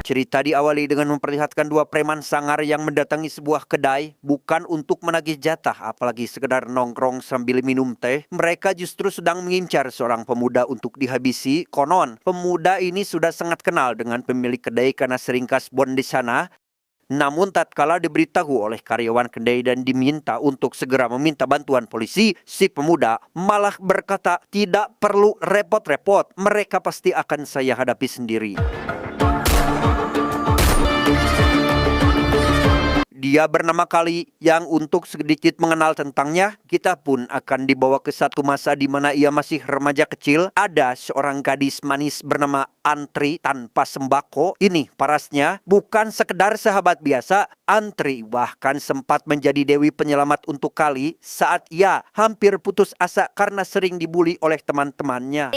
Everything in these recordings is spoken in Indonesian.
Cerita diawali dengan memperlihatkan dua preman sangar yang mendatangi sebuah kedai bukan untuk menagih jatah apalagi sekedar nongkrong sambil minum teh. Mereka justru sedang mengincar seorang pemuda untuk dihabisi. Konon, pemuda ini sudah sangat kenal dengan pemilik kedai karena sering kasbon di sana. Namun tatkala diberitahu oleh karyawan kedai dan diminta untuk segera meminta bantuan polisi, si pemuda malah berkata, "Tidak perlu repot-repot, mereka pasti akan saya hadapi sendiri." Dia bernama Kali yang untuk sedikit mengenal tentangnya, kita pun akan dibawa ke satu masa di mana ia masih remaja kecil. Ada seorang gadis manis bernama Antri tanpa sembako. Ini parasnya bukan sekedar sahabat biasa. Antri bahkan sempat menjadi dewi penyelamat untuk Kali saat ia hampir putus asa karena sering dibully oleh teman-temannya.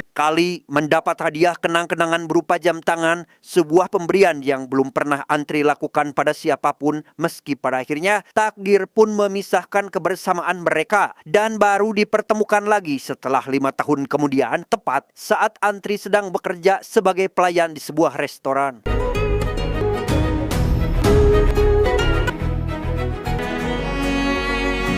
Kali mendapat hadiah kenang-kenangan berupa jam tangan, sebuah pemberian yang belum pernah Antri lakukan pada siapapun, meski pada akhirnya takdir pun memisahkan kebersamaan mereka dan baru dipertemukan lagi setelah 5 tahun kemudian, tepat saat Antri sedang bekerja sebagai pelayan di sebuah restoran.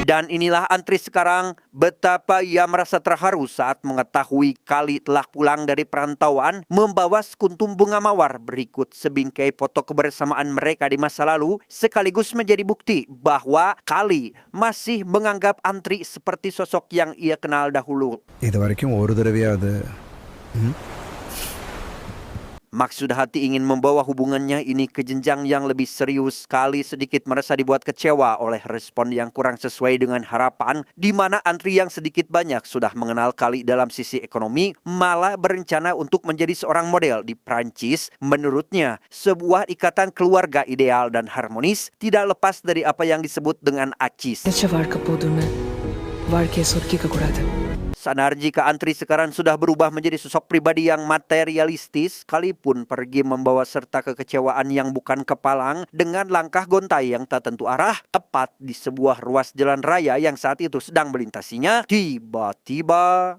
Dan inilah Antri sekarang, betapa ia merasa terharu saat mengetahui Kali telah pulang dari perantauan membawa sekuntum bunga mawar berikut sebingkai foto kebersamaan mereka di masa lalu, sekaligus menjadi bukti bahwa Kali masih menganggap Antri seperti sosok yang ia kenal dahulu. Maksud hati ingin membawa hubungannya ini ke jenjang yang lebih serius. Kali sedikit merasa dibuat kecewa oleh respon yang kurang sesuai dengan harapan, di mana Antri yang sedikit banyak sudah mengenal Kali dalam sisi ekonomi, malah berencana untuk menjadi seorang model di Prancis. Menurutnya, sebuah ikatan keluarga ideal dan harmonis tidak lepas dari apa yang disebut dengan acis. Sadar jika Antri sekarang sudah berubah menjadi sosok pribadi yang materialistis, Kali pun pergi membawa serta kekecewaan yang bukan kepalang dengan langkah gontai yang tak tentu arah, tepat di sebuah ruas jalan raya yang saat itu sedang melintasinya. Tiba-tiba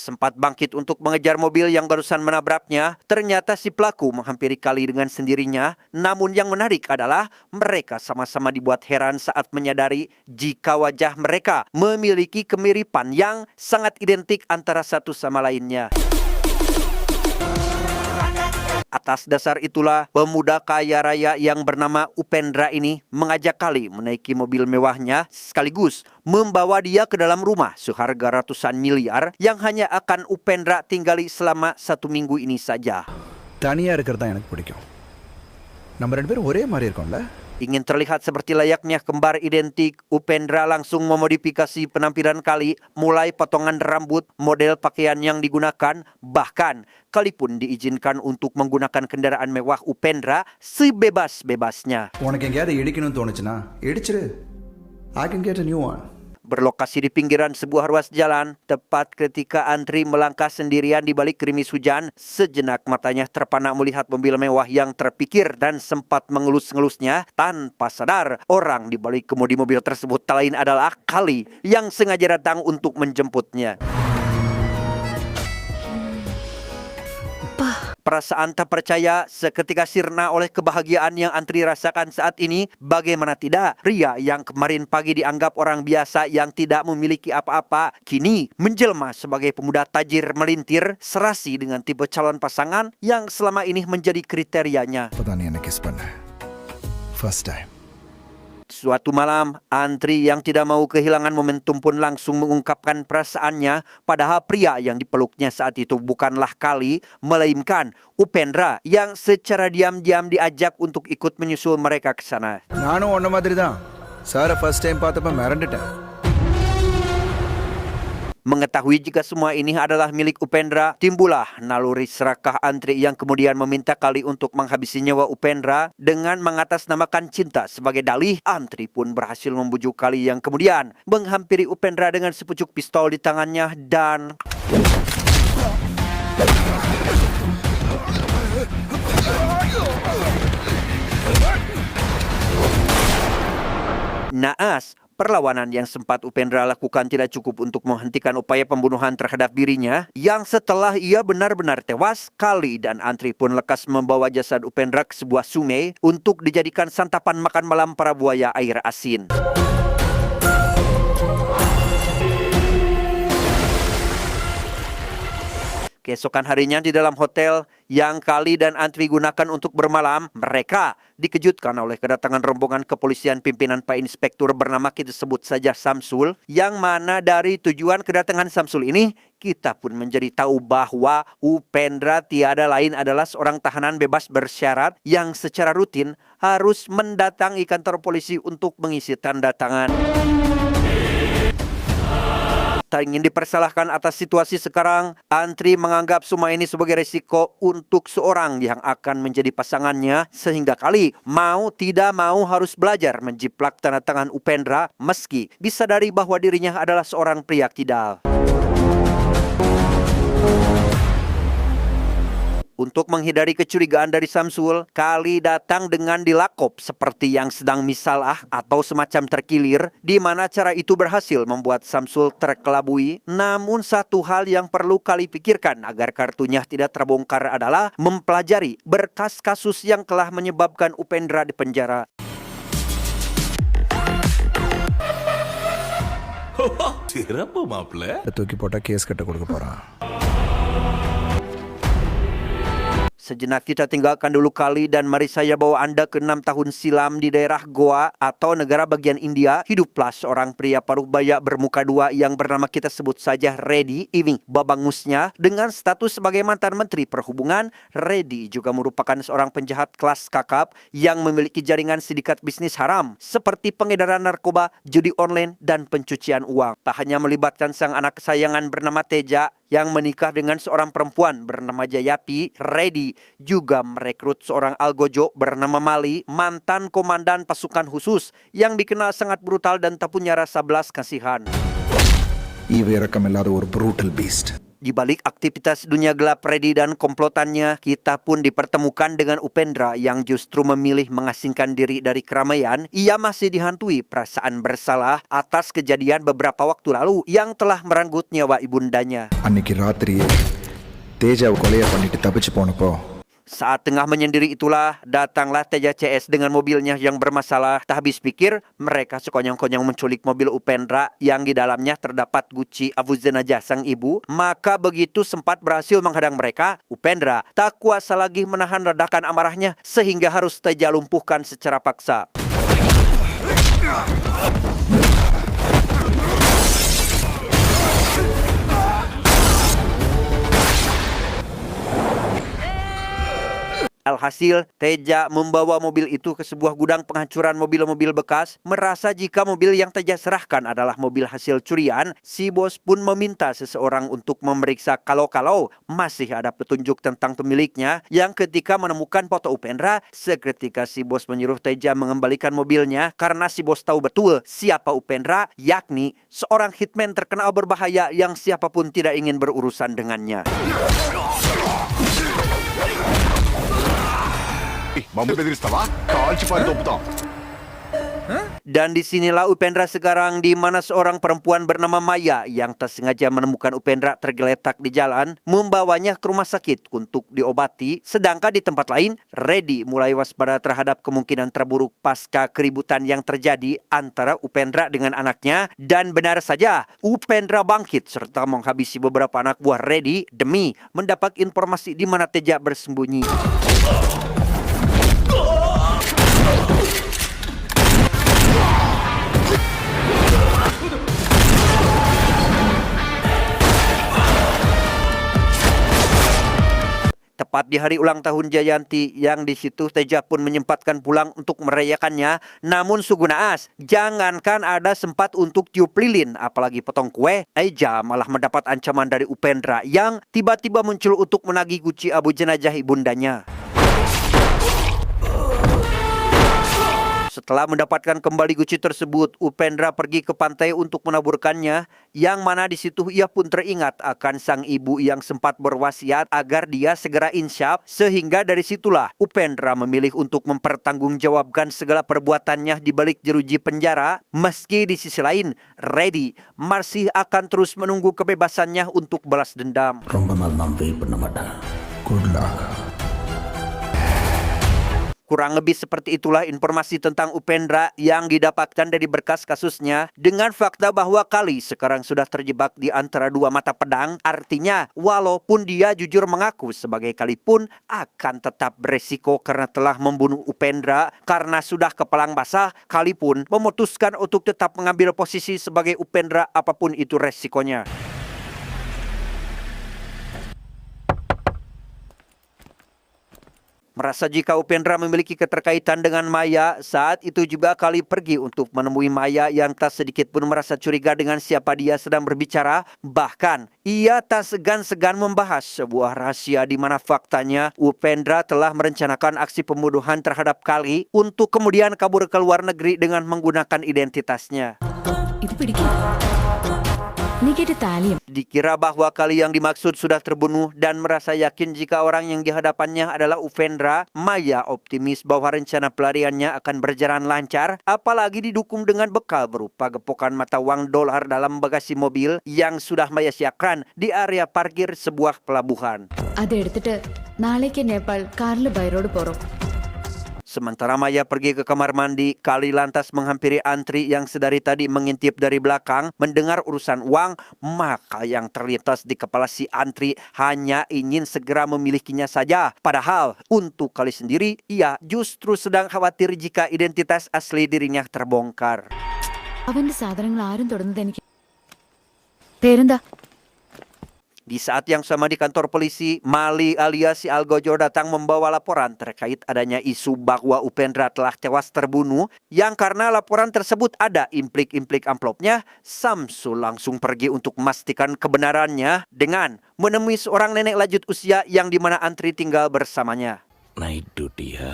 sempat bangkit untuk mengejar mobil yang barusan menabraknya. Ternyata si pelaku menghampiri Kali dengan sendirinya. Namun yang menarik adalah mereka sama-sama dibuat heran saat menyadari jika wajah mereka memiliki kemiripan yang sangat identik antara satu sama lainnya. Atas dasar itulah, pemuda kaya raya yang bernama Upendra ini mengajak Kali menaiki mobil mewahnya sekaligus membawa dia ke dalam rumah seharga ratusan miliar yang hanya akan Upendra tinggali selama 1 minggu ini saja. Ingin terlihat seperti layaknya kembar identik, Upendra langsung memodifikasi penampilan Kali, mulai potongan rambut, model pakaian yang digunakan, bahkan Kali pun diizinkan untuk menggunakan kendaraan mewah Upendra sebebas-bebasnya. Berlokasi di pinggiran sebuah ruas jalan, tepat ketika Antri melangkah sendirian di balik gerimis hujan, sejenak matanya terpana melihat mobil mewah yang terpikir dan sempat mengelus-ngelusnya. Tanpa sadar, orang di balik kemudi mobil tersebut tak lain adalah Kali yang sengaja datang untuk menjemputnya. Perasaan tak percaya seketika sirna oleh kebahagiaan yang Antri rasakan saat ini. Bagaimana tidak, Ria yang kemarin pagi dianggap orang biasa yang tidak memiliki apa-apa, kini menjelma sebagai pemuda tajir melintir, serasi dengan tipe calon pasangan yang selama ini menjadi kriterianya. First time. Suatu malam, Antri yang tidak mau kehilangan momentum pun langsung mengungkapkan perasaannya, padahal pria yang dipeluknya saat itu bukanlah Kali, melainkan Upendra yang secara diam-diam diajak untuk ikut menyusul mereka ke sana. Nanu onna madridan. Sara first time paatappa merandita. Mengetahui jika semua ini adalah milik Upendra, timbullah naluri serakah Antri yang kemudian meminta Kali untuk menghabisi nyawa Upendra dengan mengatasnamakan cinta sebagai dalih. Antri pun berhasil membujuk Kali yang kemudian menghampiri Upendra dengan sepucuk pistol di tangannya dan Naas, perlawanan yang sempat Upendra lakukan tidak cukup untuk menghentikan upaya pembunuhan terhadap dirinya, yang setelah ia benar-benar tewas, Kali dan Antri pun lekas membawa jasad Upendra ke sebuah sungai untuk dijadikan santapan makan malam para buaya air asin. Keesokan harinya di dalam hotel yang Kali dan Antri gunakan untuk bermalam, mereka dikejutkan oleh kedatangan rombongan kepolisian pimpinan Pak Inspektur bernama kita sebut saja Samsul, yang mana dari tujuan kedatangan Samsul ini, kita pun menjadi tahu bahwa Upendra tiada lain adalah seorang tahanan bebas bersyarat yang secara rutin harus mendatangi kantor polisi untuk mengisi tanda tangan. Tak ingin dipersalahkan atas situasi sekarang, Antri menganggap semua ini sebagai risiko untuk seorang yang akan menjadi pasangannya, sehingga Kali mau tidak mau harus belajar menjiplak tanda tangan Upendra meski disadari bahwa dirinya adalah seorang pria kidal. Untuk menghindari kecurigaan dari Samsul, Kali datang dengan dilakop seperti yang sedang misalah atau semacam terkilir, di mana cara itu berhasil membuat Samsul terkelabui. Namun satu hal yang perlu Kali pikirkan agar kartunya tidak terbongkar adalah mempelajari berkas kasus yang telah menyebabkan Upendra dipenjara. Itu kita case kata கொடுக்க போறான். Sejenak kita tinggalkan dulu Kali dan mari saya bawa Anda ke 6 tahun silam di daerah Goa atau negara bagian India. Hiduplah seorang pria paruh baya bermuka dua yang bernama kita sebut saja Reddy. Ini babangusnya. Dengan status sebagai mantan Menteri Perhubungan, Reddy juga merupakan seorang penjahat kelas kakap yang memiliki jaringan sindikat bisnis haram seperti pengedaran narkoba, judi online, dan pencucian uang. Tak hanya melibatkan sang anak kesayangan bernama Teja yang menikah dengan seorang perempuan bernama Jayapi, Reddy juga merekrut seorang algojo bernama Mali, mantan komandan pasukan khusus yang dikenal sangat brutal dan tak punya rasa belas kasihan. இவ்விரக்கமில்லாத ஒரு brutal beast. Di balik aktivitas dunia gelap Reddy dan komplotannya, kita pun dipertemukan dengan Upendra yang justru memilih mengasingkan diri dari keramaian. Ia masih dihantui perasaan bersalah atas kejadian beberapa waktu lalu yang telah merenggut nyawa ibundanya. அன்னைக்கு ராத்திரி தேஜாவை கொலையை பண்ணிட்டு தப்பிச்சு போனப்போ Saat tengah menyendiri itulah, datanglah Teja CS dengan mobilnya yang bermasalah. Tak habis pikir, mereka sekonyong-konyong menculik mobil Upendra yang di dalamnya terdapat guci abu jenazah sang ibu. Maka begitu sempat berhasil menghadang mereka, Upendra tak kuasa lagi menahan ledakan amarahnya sehingga harus Teja lumpuhkan secara paksa. Alhasil, Teja membawa mobil itu ke sebuah gudang penghancuran mobil-mobil bekas. Merasa jika mobil yang Teja serahkan adalah mobil hasil curian, si bos pun meminta seseorang untuk memeriksa kalau-kalau masih ada petunjuk tentang pemiliknya. Yang ketika menemukan foto Upendra, seketika si bos menyuruh Teja mengembalikan mobilnya karena si bos tahu betul siapa Upendra, yakni seorang hitman terkenal berbahaya yang siapapun tidak ingin berurusan dengannya. Dan disinilah Upendra sekarang, di mana seorang perempuan bernama Maya yang tak sengaja menemukan Upendra tergeletak di jalan, membawanya ke rumah sakit untuk diobati. Sedangkan di tempat lain, Reddy mulai waspada terhadap kemungkinan terburuk pasca keributan yang terjadi antara Upendra dengan anaknya. Dan benar saja, Upendra bangkit serta menghabisi beberapa anak buah Reddy demi mendapat informasi di mana Teja bersembunyi. Tepat di hari ulang tahun Jayanti yang di situ Teja pun menyempatkan pulang untuk merayakannya. Namun sungguh naas, jangankan ada sempat untuk tiup lilin apalagi potong kue, Teja malah mendapat ancaman dari Upendra yang tiba-tiba muncul untuk menagih guci abu jenazah ibundanya. Setelah mendapatkan kembali guci tersebut, Upendra pergi ke pantai untuk menaburkannya, yang mana di situ ia pun teringat akan sang ibu yang sempat berwasiat agar dia segera insyaf, sehingga dari situlah Upendra memilih untuk mempertanggungjawabkan segala perbuatannya di balik jeruji penjara, meski di sisi lain, Reddy masih akan terus menunggu kebebasannya untuk balas dendam. ரொம்ப நாள் நான் வெயிட் பண்ண மாட்டேன். Good luck. Kurang lebih seperti itulah informasi tentang Upendra yang didapatkan dari berkas kasusnya, dengan fakta bahwa Kali sekarang sudah terjebak di antara dua mata pedang. Artinya, walaupun dia jujur mengaku sebagai Kali pun akan tetap beresiko karena telah membunuh Upendra. Karena sudah kepalang basah, Kali pun memutuskan untuk tetap mengambil posisi sebagai Upendra apapun itu resikonya. Merasa jika Upendra memiliki keterkaitan dengan Maya, saat itu juga Kali pergi untuk menemui Maya yang tak sedikit pun merasa curiga dengan siapa dia sedang berbicara. Bahkan, ia tak segan-segan membahas sebuah rahasia di mana faktanya Upendra telah merencanakan aksi pembunuhan terhadap Kali untuk kemudian kabur ke luar negeri dengan menggunakan identitasnya. Itu പിടിക്കും. നീ കേട്ട് താലിയും. Dikira bahwa Kali yang dimaksud sudah terbunuh dan merasa yakin jika orang yang dihadapannya adalah Upendra, Maya optimis bahwa rencana pelariannya akan berjalan lancar, apalagi didukung dengan bekal berupa gepokan mata uang dolar dalam bagasi mobil yang sudah Maya siapkan di area parkir sebuah pelabuhan. അതെടുത്തിട്ട് നാളേക്ക് നേപ്പാൾ കാറിൽ ബൈറോഡ് പോറോം. Sementara Maya pergi ke kamar mandi, Kali lantas menghampiri antri yang sedari tadi mengintip dari belakang. Mendengar urusan uang, maka yang terlintas di kepala si antri hanya ingin segera memilikinya saja. Padahal untuk Kali sendiri, ia justru sedang khawatir jika identitas asli dirinya terbongkar. അവന്റെ സാധനങ്ങൾ ആരും തൊടുന്നത് എനിക്ക്. പേരെന്താ? Di saat yang sama di kantor polisi, Mali alias si Algojo datang membawa laporan terkait adanya isu bahwa Upendra telah tewas terbunuh, yang karena laporan tersebut ada implik-implik amplopnya. Samsul langsung pergi untuk memastikan kebenarannya dengan menemui seorang nenek lanjut usia yang dimana antri tinggal bersamanya. Night டியூட்டியா?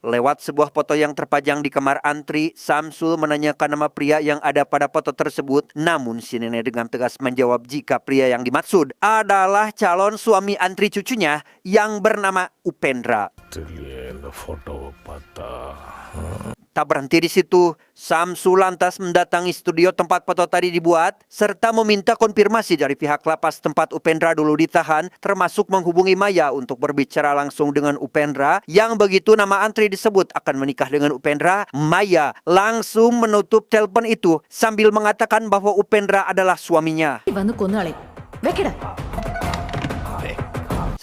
Lewat sebuah foto yang terpajang di kamar antri, Samsul menanyakan nama pria yang ada pada foto tersebut. Namun si nenek dengan tegas menjawab jika pria yang dimaksud adalah calon suami antri cucunya yang bernama Upendra. இந்த ஃபோட்டோவை பார்த்தா Tak berhenti di situ, Samsul lantas mendatangi studio tempat foto tadi dibuat, serta meminta konfirmasi dari pihak lapas tempat Upendra dulu ditahan, termasuk menghubungi Maya untuk berbicara langsung dengan Upendra, yang begitu nama antri disebut akan menikah dengan Upendra. Maya langsung menutup telepon itu sambil mengatakan bahwa Upendra adalah suaminya. വന്ന് കൊന്നുകളയും. വെക്കടാ.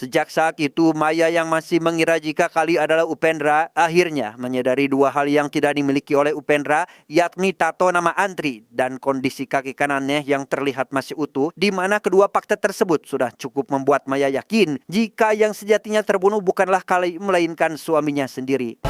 Sejak saat itu, Maya yang masih mengira jika Kali adalah Upendra, akhirnya menyadari dua hal yang tidak dimiliki oleh Upendra, yakni tato nama antri dan kondisi kaki kanannya yang terlihat masih utuh, di mana kedua fakta tersebut sudah cukup membuat Maya yakin jika yang sejatinya terbunuh bukanlah Kali, melainkan suaminya sendiri.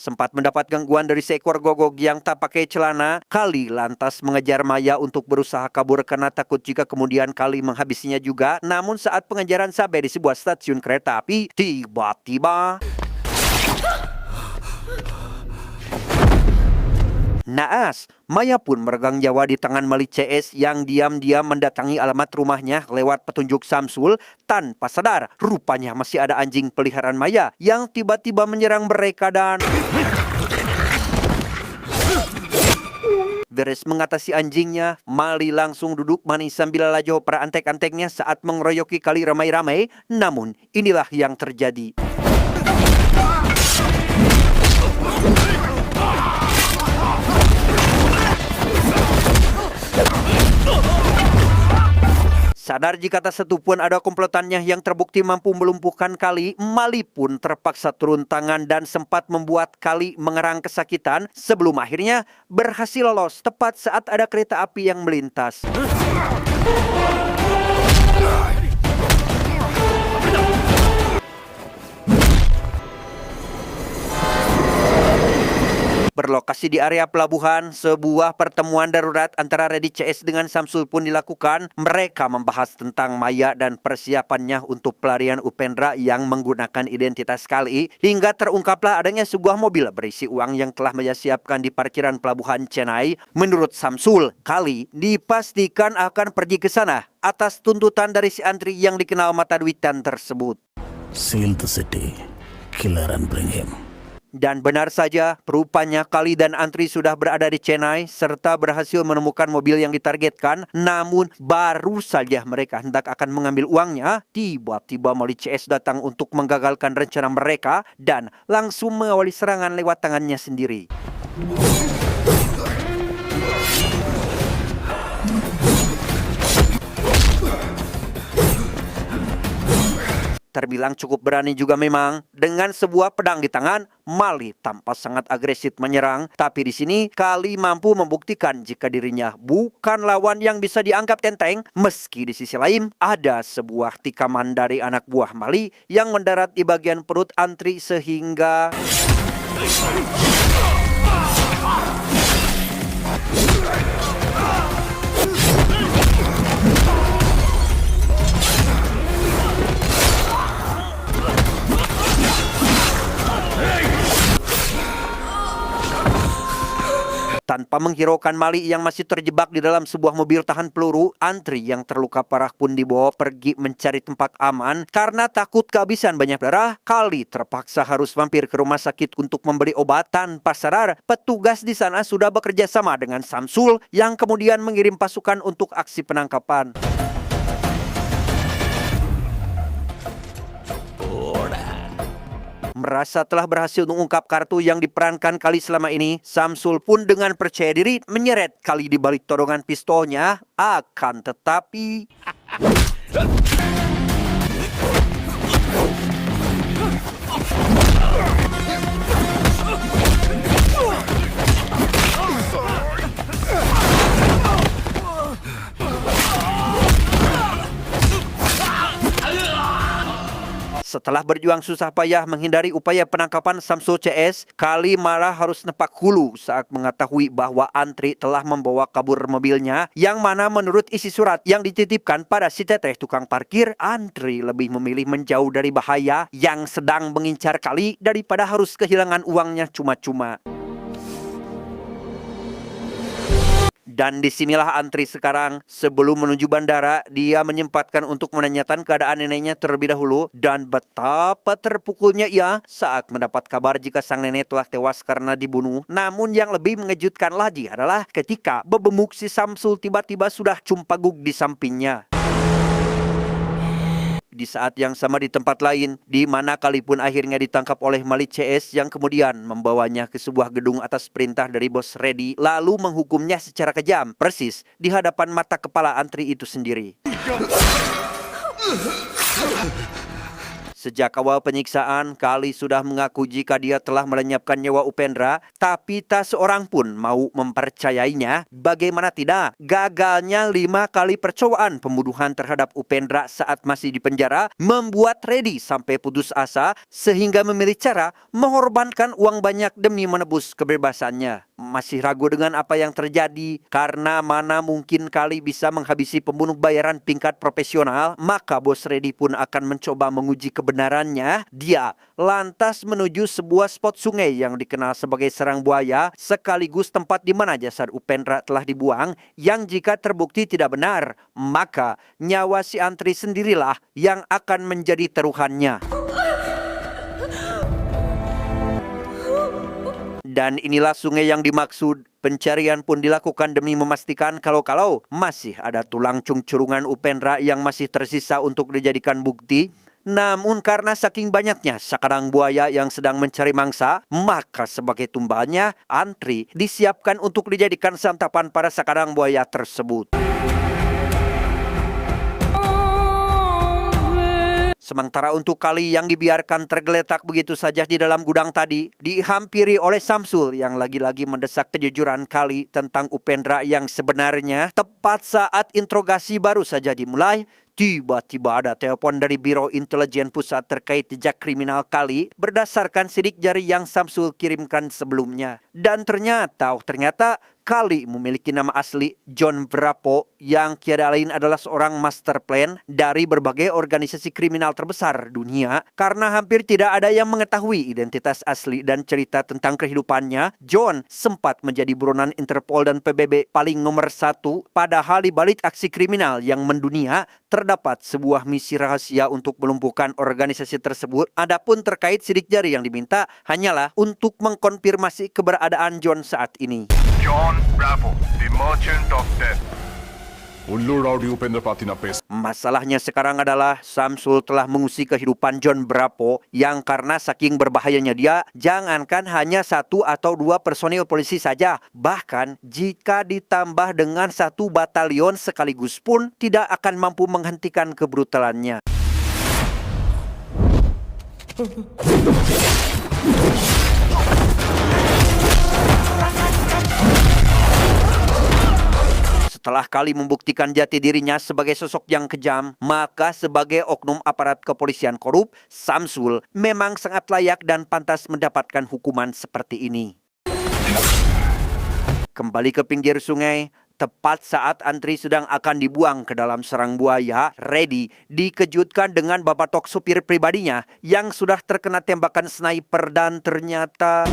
Sempat mendapat gangguan dari seekor gogok yang tak pakai celana, Kali lantas mengejar Maya untuk berusaha kabur karena takut jika kemudian Kali menghabisinya juga. Namun saat pengejaran sampai di sebuah stasiun kereta api, tiba-tiba naas, Maya pun meregang nyawa di tangan Mali CS yang diam-diam mendatangi alamat rumahnya lewat petunjuk Samsul. Tanpa sadar, rupanya masih ada anjing peliharaan Maya yang tiba-tiba menyerang mereka dan beres mengatasi anjingnya, Mali langsung duduk manis sambil lajo para antek-anteknya saat mengeroyoki Kali ramai-ramai. Namun inilah yang terjadi. Sadar jika tak satu pun ada komplotannya yang terbukti mampu melumpuhkan Kali, Mali pun terpaksa turun tangan dan sempat membuat Kali mengerang kesakitan sebelum akhirnya berhasil lolos tepat saat ada kereta api yang melintas. Berlokasi di area pelabuhan, sebuah pertemuan darurat antara Redi CS dengan Samsul pun dilakukan. Mereka membahas tentang Maya dan persiapannya untuk pelarian Upendra yang menggunakan identitas Kali, hingga terungkaplah adanya sebuah mobil berisi uang yang telah Maya siapkan di parkiran pelabuhan Chennai. Menurut Samsul, Kali dipastikan akan pergi ke sana atas tuntutan dari si Antri yang dikenal mata duitan tersebut. Seal the city, kill her and bring him. Dan benar saja, rupanya Kali dan Antri sudah berada di Chennai serta berhasil menemukan mobil yang ditargetkan. Namun baru saja mereka hendak akan mengambil uangnya, tiba-tiba Mali CS datang untuk menggagalkan rencana mereka dan langsung mengawali serangan lewat tangannya sendiri. Terbilang cukup berani juga memang. Dengan sebuah pedang di tangan, Mali tampak sangat agresif menyerang. Tapi di sini Kali mampu membuktikan jika dirinya bukan lawan yang bisa dianggap enteng. Meski di sisi lain ada sebuah tikaman dari anak buah Mali yang mendarat di bagian perut Antri sehingga tanpa menghiraukan Mali yang masih terjebak di dalam sebuah mobil tahan peluru, Antri yang terluka parah pun dibawa pergi mencari tempat aman. Karena takut kehabisan banyak darah, Kali terpaksa harus mampir ke rumah sakit untuk membeli obat. Tanpa sadar, petugas di sana sudah bekerja sama dengan Samsul yang kemudian mengirim pasukan untuk aksi penangkapan. Merasa telah berhasil mengungkap kartu yang diperankan Kali selama ini, Samsul pun dengan percaya diri menyeret Kali di balik todongan pistolnya. Akan tetapi setelah berjuang susah payah menghindari upaya penangkapan Samsul CS, Kali malah harus nepak hulu saat mengetahui bahwa Antri telah membawa kabur mobilnya, yang mana menurut isi surat yang dititipkan pada si teteh tukang parkir, Antri lebih memilih menjauh dari bahaya yang sedang mengincar Kali daripada harus kehilangan uangnya cuma-cuma. Dan disinilah Antri sekarang. Sebelum menuju bandara, dia menyempatkan untuk menanyakan keadaan neneknya terlebih dahulu. Dan betapa terpukulnya ia saat mendapat kabar jika sang nenek telah tewas karena dibunuh. Namun yang lebih mengejutkan lagi adalah ketika bebemuk si Samsul tiba-tiba sudah cumpaguk di sampingnya. Di saat yang sama di tempat lain, di mana Kali pun akhirnya ditangkap oleh Mali CS yang kemudian membawanya ke sebuah gedung atas perintah dari bos Redi, lalu menghukumnya secara kejam, persis di hadapan mata kepala Antri itu sendiri. Sejak awal penyiksaan, Kali sudah mengaku jika dia telah melenyapkan nyawa Upendra, tapi tak seorang pun mau mempercayainya. Bagaimana tidak, gagalnya 5 kali percobaan pembunuhan terhadap Upendra saat masih di penjara membuat Redi sampai putus asa sehingga memilih cara mengorbankan uang banyak demi menebus kebebasannya. Masih ragu dengan apa yang terjadi karena mana mungkin Kali bisa menghabisi pembunuh bayaran tingkat profesional, maka bos Redi pun akan mencoba menguji kebenarannya. Dia lantas menuju sebuah spot sungai yang dikenal sebagai Sarang Buaya, sekaligus tempat di mana jasad Upendra telah dibuang, yang jika terbukti tidak benar, maka nyawa si Antri sendirilah yang akan menjadi taruhannya. Dan inilah sungai yang dimaksud. Pencarian pun dilakukan demi memastikan kalau masih ada tulang cungcurungan Upendra yang masih tersisa untuk dijadikan bukti. Namun karena saking banyaknya sakarang buaya yang sedang mencari mangsa, maka sebagai tumbalnya, Antri disiapkan untuk dijadikan santapan para sakarang buaya tersebut. Sementara untuk Kali yang dibiarkan tergeletak begitu saja di dalam gudang tadi, dihampiri oleh Samsul yang lagi-lagi mendesak kejujuran Kali tentang Upendra yang sebenarnya. Tepat saat interogasi baru saja dimulai, Tiba-tiba ada telepon dari Biro Intelijen Pusat terkait jejak kriminal Kali berdasarkan sidik jari yang Samsul kirimkan sebelumnya. Dan ternyata Kali memiliki nama asli John Brapo yang tiada lain adalah seorang master plan dari berbagai organisasi kriminal terbesar dunia. Karena hampir tidak ada yang mengetahui identitas asli dan cerita tentang kehidupannya, John sempat menjadi buronan Interpol dan PBB paling nomor 1, padahal di balik aksi kriminal yang mendunia terdapat sebuah misi rahasia untuk melumpuhkan organisasi tersebut. Adapun terkait sidik jari yang diminta hanyalah untuk mengkonfirmasi keberadaan John saat ini. John Bravo, the merchant of death. Ullu Rowdy Upendra Patina Pes. Masalahnya sekarang adalah Samsul telah mengusik kehidupan John Brapo yang karena saking berbahayanya dia, jangankan hanya 1 atau 2 personil polisi saja, bahkan jika ditambah dengan 1 batalion sekaligus pun tidak akan mampu menghentikan kebrutalannya. Setelah Kali membuktikan jati dirinya sebagai sosok yang kejam, maka sebagai oknum aparat kepolisian korup, Samsul memang sangat layak dan pantas mendapatkan hukuman seperti ini. Kembali ke pinggir sungai, tepat saat antri sedang akan dibuang ke dalam sarang buaya, Reddy dikejutkan dengan babatok supir pribadinya yang sudah terkena tembakan sniper dan ternyata...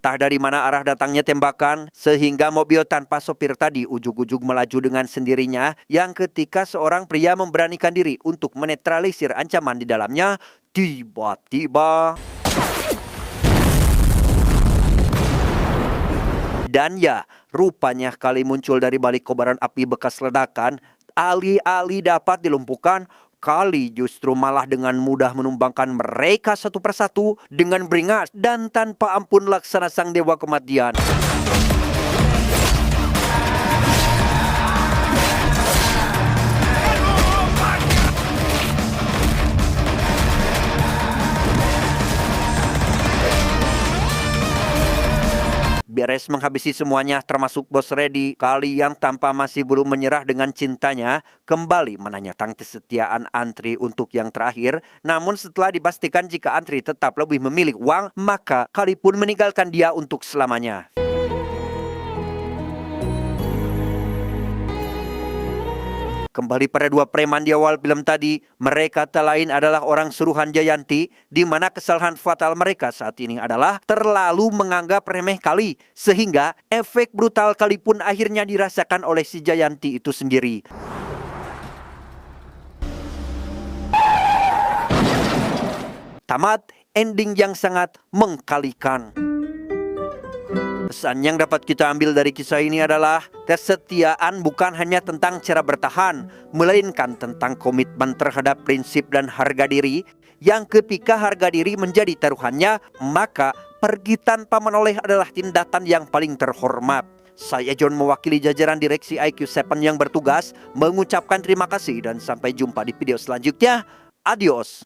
Entah dari mana arah datangnya tembakan, sehingga mobil tanpa sopir tadi ujug-ujug melaju dengan sendirinya, yang ketika seorang pria memberanikan diri untuk menetralisir ancaman di dalamnya, tiba-tiba... Dan ya, rupanya Kali muncul dari balik kobaran api bekas ledakan. Alih-alih dapat dilumpuhkan, Kali justru malah dengan mudah menumbangkan mereka satu persatu dengan beringas dan tanpa ampun laksana sang dewa kematian. Beres menghabisi semuanya termasuk bos Reddy, Kali yang tanpa masih belum menyerah dengan cintanya kembali menanyakan kesetiaan Antri untuk yang terakhir. Namun setelah dipastikan jika Antri tetap lebih memilih uang, maka Kali pun meninggalkan dia untuk selamanya. Kembali pada 2 preman di awal film tadi, mereka tak lain adalah orang suruhan Jayanti, di mana kesalahan fatal mereka saat ini adalah terlalu menganggap remeh Kali, sehingga efek brutal Kali pun akhirnya dirasakan oleh si Jayanti itu sendiri. Tamat ending yang sangat mengkalikan. Pesan yang dapat kita ambil dari kisah ini adalah kesetiaan bukan hanya tentang cara bertahan, melainkan tentang komitmen terhadap prinsip dan harga diri, yang ketika harga diri menjadi taruhannya, maka pergi tanpa menoleh adalah tindakan yang paling terhormat. Saya John mewakili jajaran direksi IQ7 yang bertugas mengucapkan terima kasih dan sampai jumpa di video selanjutnya. Adios.